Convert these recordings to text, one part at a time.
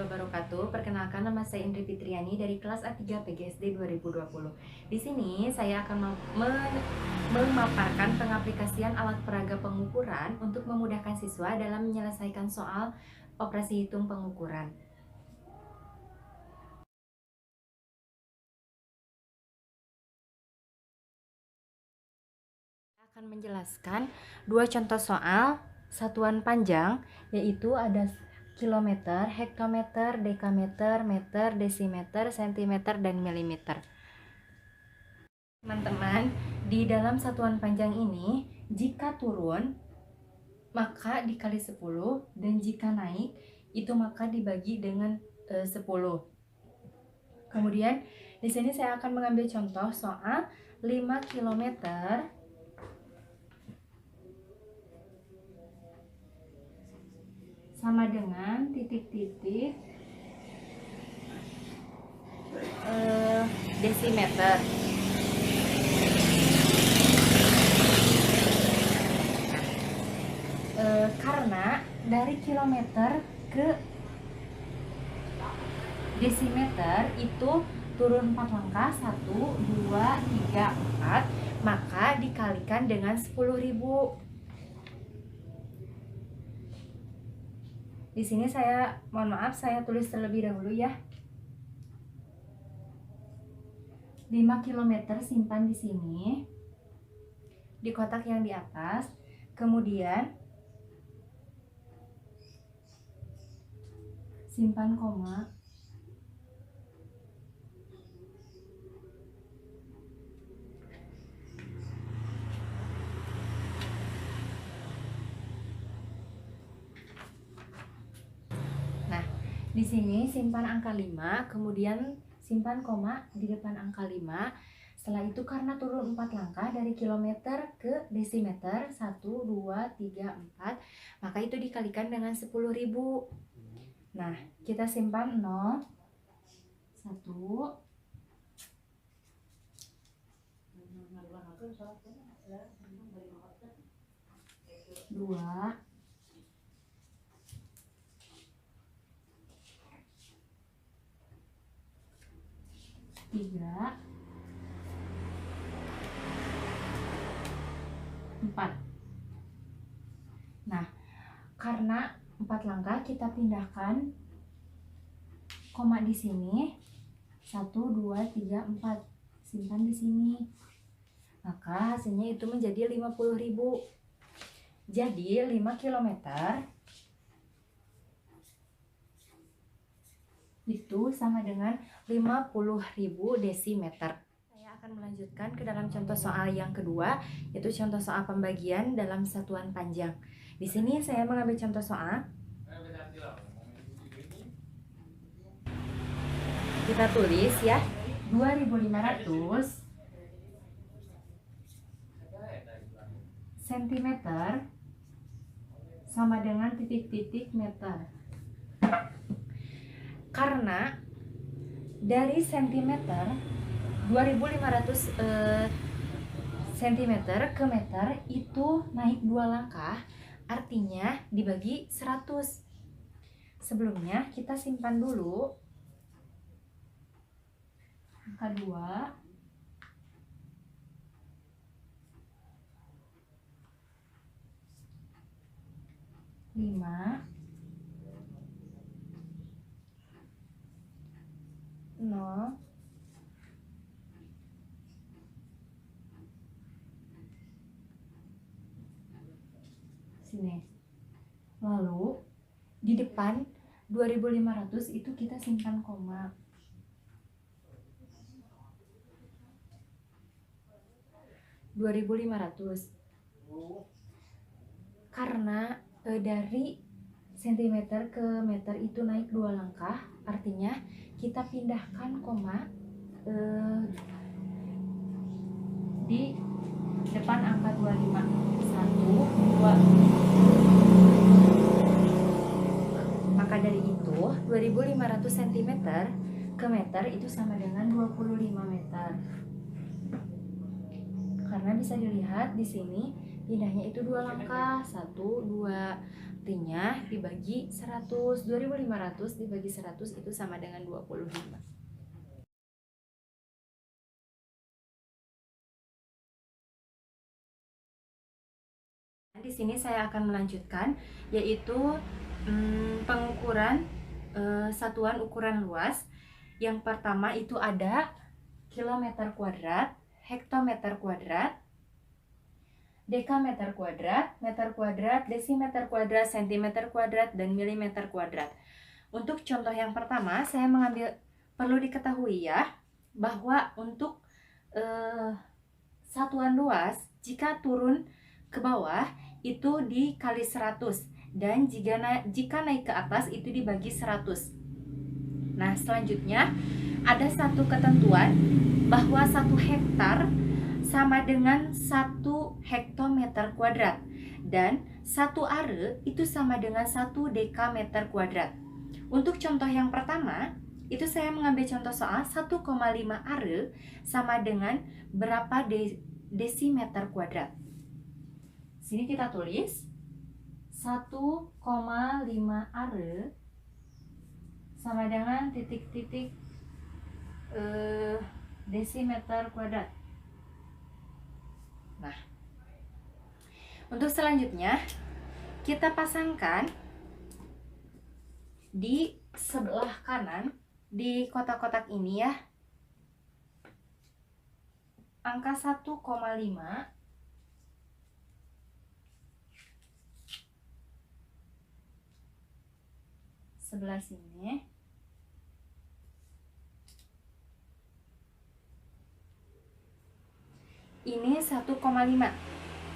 wabarakatuh. Perkenalkan, nama saya Indri Fitriani dari kelas A3 PGSD 2020. Di sini saya akan memaparkan pengaplikasian alat peraga pengukuran untuk memudahkan siswa dalam menyelesaikan soal operasi hitung pengukuran. Saya akan menjelaskan dua contoh soal satuan panjang, yaitu ada kilometer, hektometer, dekameter, meter, desimeter, sentimeter, dan milimeter. Teman-teman, di dalam satuan panjang ini, jika turun maka dikali 10, dan jika naik itu maka dibagi dengan 10. Kemudian di sini saya akan mengambil contoh soal 5 km sama dengan titik-titik desimeter. Karena dari kilometer ke desimeter itu turun 4 langkah, 1, 2, 3, 4, maka dikalikan dengan 10.000. Di sini saya, mohon maaf, saya tulis terlebih dahulu ya. 5 km simpan di sini, di kotak yang di atas. Kemudian simpan koma. Nah, di sini simpan angka 5, kemudian simpan koma di depan angka 5. Setelah itu karena turun 4 langkah dari kilometer ke desimeter, 1, 2, 3, 4, maka itu dikalikan dengan 10.000. Nah, kita simpan 0, 1, 2, 3, 4. Nah, karena 4 langkah kita pindahkan koma di sini, 1, 2, 3, 4, simpan di sini. Maka hasilnya itu menjadi 50.000. Jadi 5 km itu sama dengan 50.000 desimeter. Saya akan melanjutkan ke dalam contoh soal yang kedua, yaitu contoh soal pembagian dalam satuan panjang. Di sini saya mengambil contoh soal. Kita tulis ya, 2.500 cm sama dengan titik-titik meter. Karena dari sentimeter 2.500 cm ke meter itu naik 2 langkah, artinya dibagi 100. Sebelumnya kita simpan dulu angka 2, 5, 0, sini. Lalu di depan 2.500 itu kita simpan koma. Karena dari sentimeter ke meter itu naik 2 langkah, artinya kita pindahkan koma di depan angka 25. 1, 2. Maka dari itu 2.500 cm ke meter itu sama dengan 25 meter. Karena bisa dilihat di sini pindahnya itu 2 langkah, 1, 2. Artinya dibagi 100, 2500 dibagi 100 itu sama dengan 25. Di sini saya akan melanjutkan, yaitu pengukuran satuan ukuran luas. Yang pertama itu ada kilometer kuadrat, hektometer kuadrat, dekameter kuadrat, meter kuadrat, desimeter kuadrat, sentimeter kuadrat, dan milimeter kuadrat. Untuk contoh yang pertama, saya mengambil, perlu diketahui ya, bahwa untuk satuan luas, jika turun ke bawah itu dikali 100, dan jika naik ke atas itu dibagi 100. Nah, selanjutnya ada satu ketentuan bahwa 1 hektar sama dengan 1 hektometer kuadrat, dan 1 are itu sama dengan 1 dekameter kuadrat. Untuk contoh yang pertama, itu saya mengambil contoh soal 1,5 are sama dengan berapa desimeter kuadrat. Sini kita tulis 1,5 are sama dengan titik-titik desimeter kuadrat. Nah, untuk selanjutnya kita pasangkan di sebelah kanan di kotak-kotak ini ya, angka 1,5 sebelah sini, ini 1,5.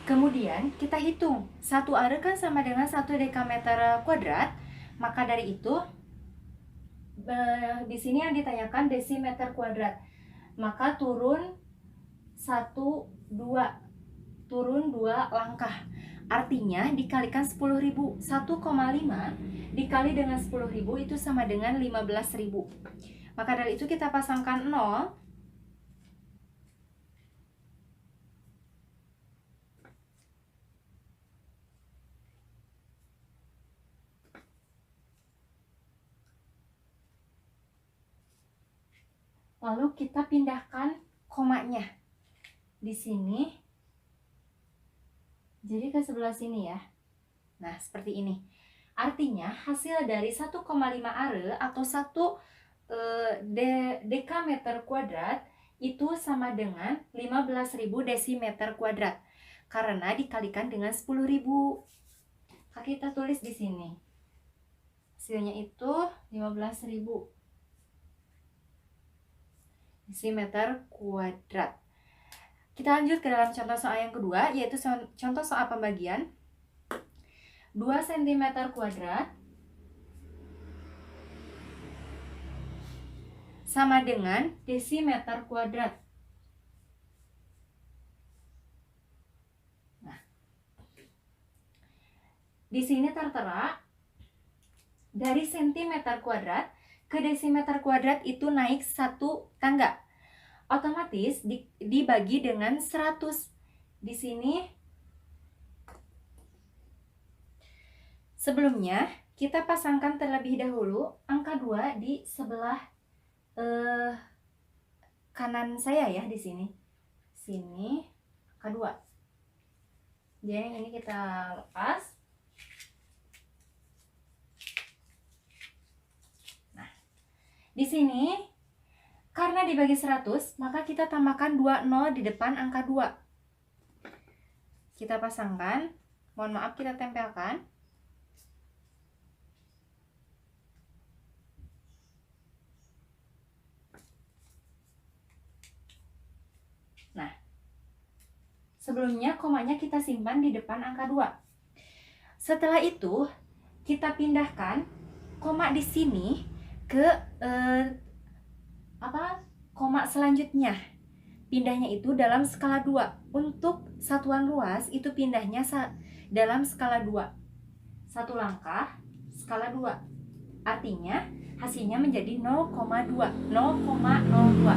Kemudian kita hitung 1 are kan sama dengan 1 dekameter kuadrat, maka dari itu di sini yang ditanyakan desimeter kuadrat, maka turun 1, 2, turun 2 langkah. Artinya dikalikan 10.000. 1,5 dikali dengan 10.000 itu sama dengan 15.000. Maka dari itu kita pasangkan 0. Lalu kita pindahkan komanya di sini, jadi ke sebelah sini ya. Nah, seperti ini. Artinya hasil dari 1,5 are atau 1 dekameter kuadrat itu sama dengan 15.000 desimeter kuadrat, karena dikalikan dengan 10.000. Kita tulis di sini. Hasilnya itu 15.000 desimeter kuadrat. Kita lanjut ke dalam contoh soal yang kedua, yaitu contoh soal pembagian 2 cm kuadrat sama dengan desimeter kuadrat. Nah, di sini tertera dari sentimeter kuadrat ke desimeter kuadrat itu naik 1 tangga. Otomatis dibagi dengan 100. Di sini sebelumnya kita pasangkan terlebih dahulu angka 2 di sebelah kanan saya ya, di sini. Sini angka 2. Jadi ini kita lepas. Nah, di sini karena dibagi 100, maka kita tambahkan 2 0 di depan angka 2. Kita pasangkan, mohon maaf kita tempelkan. Nah, sebelumnya komanya kita simpan di depan angka 2. Setelah itu, kita pindahkan koma di sini ke koma selanjutnya. Pindahnya itu dalam skala 2. Untuk satuan luas itu pindahnya dalam skala 2. 1 langkah skala 2. Artinya hasilnya menjadi 0,2. 0,02.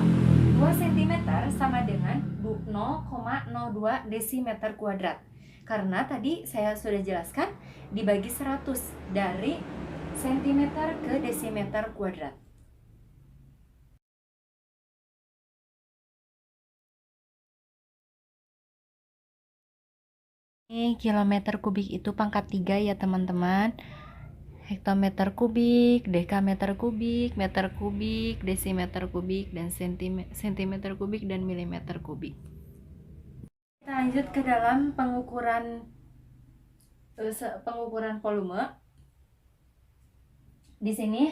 2 cm sama dengan 0,02 desimeter kuadrat. Karena tadi saya sudah jelaskan dibagi 100 dari sentimeter ke desimeter kuadrat. Ini kilometer kubik itu pangkat 3 ya teman-teman. Hektometer kubik, dekameter kubik, meter kubik, desimeter kubik, dan sentimeter kubik dan milimeter kubik. Kita lanjut ke dalam pengukuran volume. Di sini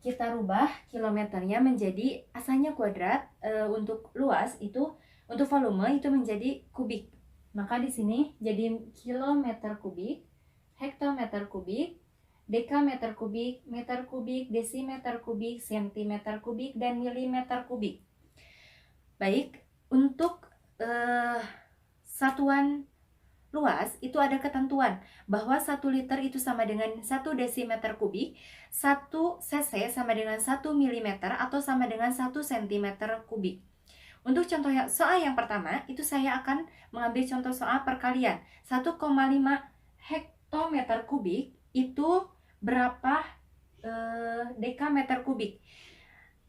kita rubah kilometernya menjadi asalnya kuadrat, untuk luas itu, untuk volume itu menjadi kubik. Maka di sini jadi kilometer kubik, hektometer kubik, dekameter kubik, meter kubik, desimeter kubik, sentimeter kubik, dan milimeter kubik. Baik, untuk satuan luas itu ada ketentuan bahwa 1 liter itu sama dengan 1 desimeter kubik, 1 cc sama dengan 1 mm atau sama dengan 1 cm kubik. Untuk contoh soal yang pertama, itu saya akan mengambil contoh soal perkalian. 1,5 hektometer kubik itu berapa dekameter kubik?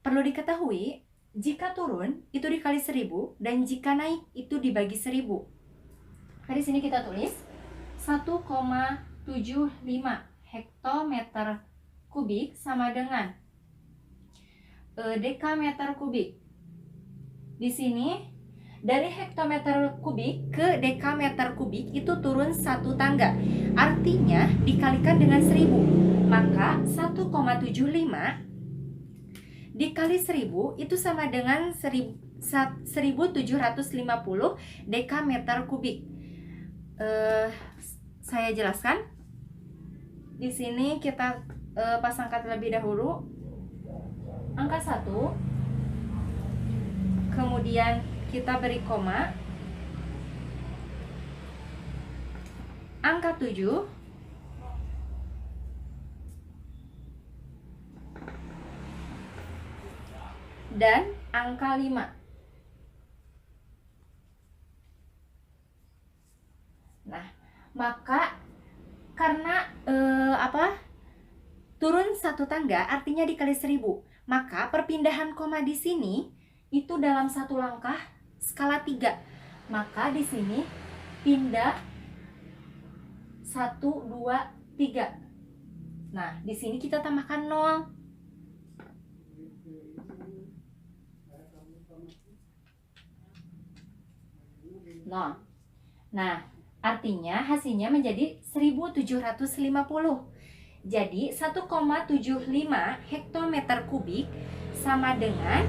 Perlu diketahui, jika turun itu dikali 1000 dan jika naik itu dibagi 1000. Di sini kita tulis 1,75 hektometer kubik sama dengan dekameter kubik. Di sini dari hektometer kubik ke dekameter kubik itu turun 1 tangga. Artinya dikalikan dengan 1000. Maka 1,75 dikali 1000 itu sama dengan 1750 dekameter kubik. Saya jelaskan. Di sini kita pasangkan terlebih dahulu angka 1. Kemudian kita beri koma, angka 7, dan angka 5. Nah, maka karena turun 1 tangga artinya dikali 1000, maka perpindahan koma di sini itu dalam 1 langkah skala 3. Maka di sini pindah 1, 2, 3. Nah, di sini kita tambahkan 0. Nah, artinya hasilnya menjadi 1750. Jadi 1,75 hektometer kubik sama dengan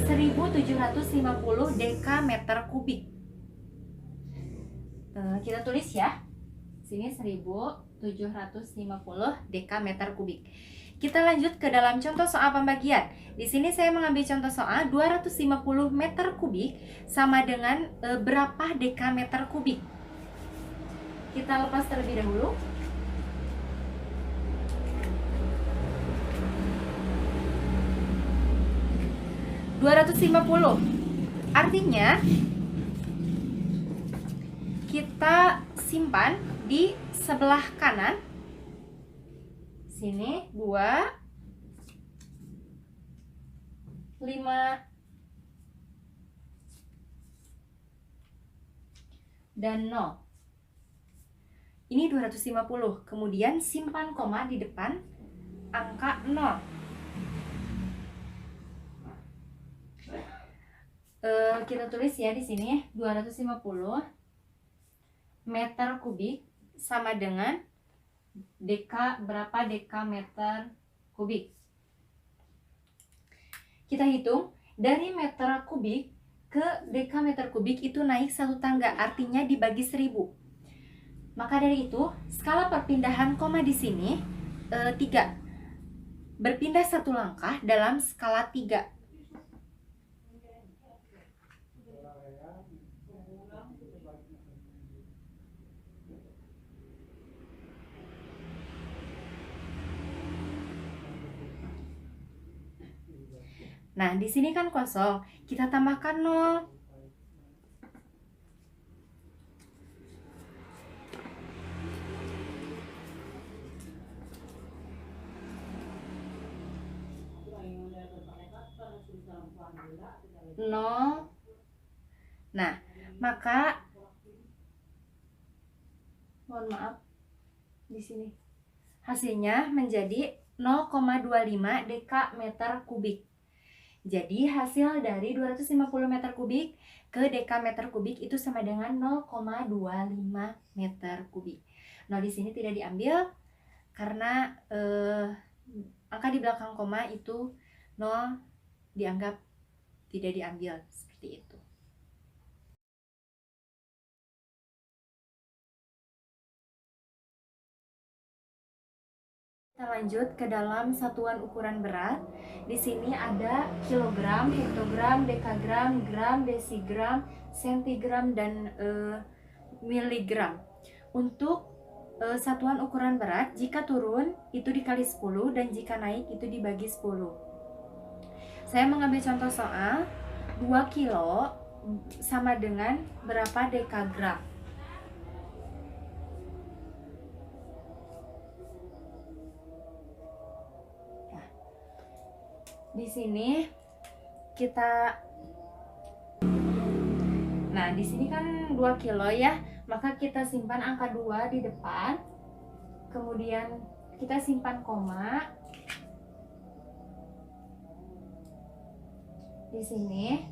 1750 dekameter kubik. Kita tulis ya. Sini 1750 dekameter kubik. Kita lanjut ke dalam contoh soal pembagian. Di sini saya mengambil contoh soal 250 meter kubik sama dengan berapa dekameter kubik. Kita lepas terlebih dahulu. Artinya kita simpan di sebelah kanan. Sini 2, 5, dan 0. Ini 250. Kemudian simpan koma di depan angka 0. Kita tulis ya di sini 250 meter kubik sama dengan berapa dekameter kubik. Kita hitung dari meter kubik ke dekameter kubik itu naik 1 tangga, artinya dibagi 1000. Maka dari itu skala perpindahan koma di sini 3. Berpindah 1 langkah dalam skala 3. Nah, di sini kan kosong. Kita tambahkan 0. 0. Nah, maka mohon maaf di sini hasilnya menjadi 0,25 dekameter kubik. Jadi hasil dari 250 meter kubik ke dekameter kubik itu sama dengan 0,25 meter kubik. Nah, di sini tidak diambil karena angka di belakang koma itu 0 dianggap tidak diambil, seperti itu. Kita lanjut ke dalam satuan ukuran berat. Di sini ada kilogram, hektogram, dekagram, gram, desigram, sentigram, dan miligram. Untuk satuan ukuran berat, jika turun itu dikali 10 dan jika naik itu dibagi 10. Saya mengambil contoh soal 2 kilo sama dengan berapa dekagram. Di sini kita, nah di sini kan 2 kilo ya, maka kita simpan angka 2 di depan, kemudian kita simpan koma di sini,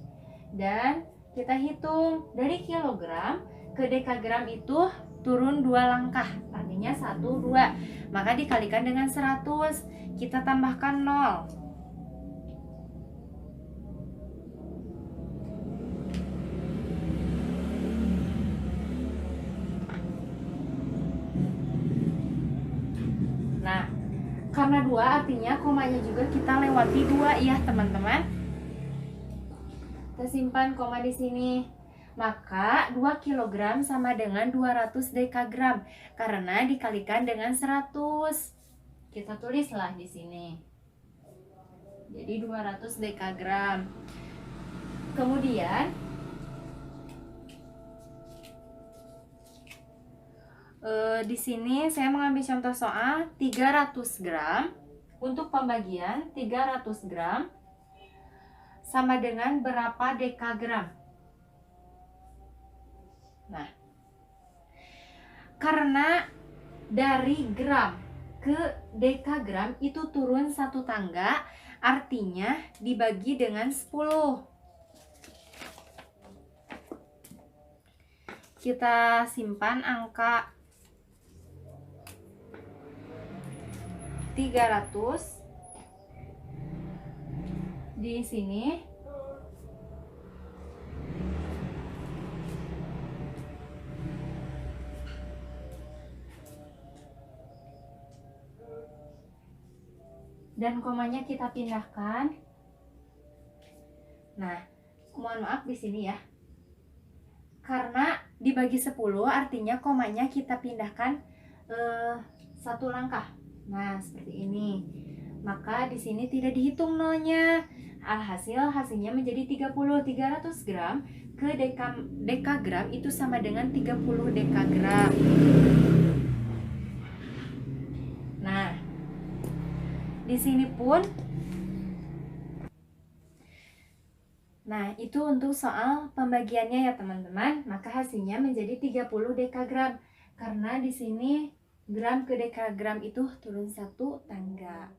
dan kita hitung dari kilogram ke dekagram itu turun 2 langkah, artinya 1, 2, maka dikalikan dengan 100, kita tambahkan 0. Nah, karena 2 artinya komanya juga kita lewati 2 ya teman-teman. Kita simpan koma di sini. Maka 2 kg sama dengan 200 dekagram karena dikalikan dengan 100. Kita tulislah di sini. Jadi 200 dekagram. Kemudian di sini saya mengambil contoh soal 300 gram. Untuk pembagian 300 gram sama dengan berapa dekagram? Nah, karena dari gram ke dekagram itu turun 1 tangga, artinya dibagi dengan 10. Kita simpan angka 300 di sini. Dan komanya kita pindahkan. Nah, mohon maaf di sini ya. Karena dibagi 10 artinya komanya kita pindahkan 1 langkah. Nah, seperti ini. Maka di sini tidak dihitung nolnya. Hasilnya menjadi 30. 300 gram ke dekagram itu sama dengan 30 dekagram. Nah, di sini pun, nah itu untuk soal pembagiannya ya teman-teman. Maka hasilnya menjadi 30 dekagram karena di sini gram ke dekagram itu turun 1 tangga.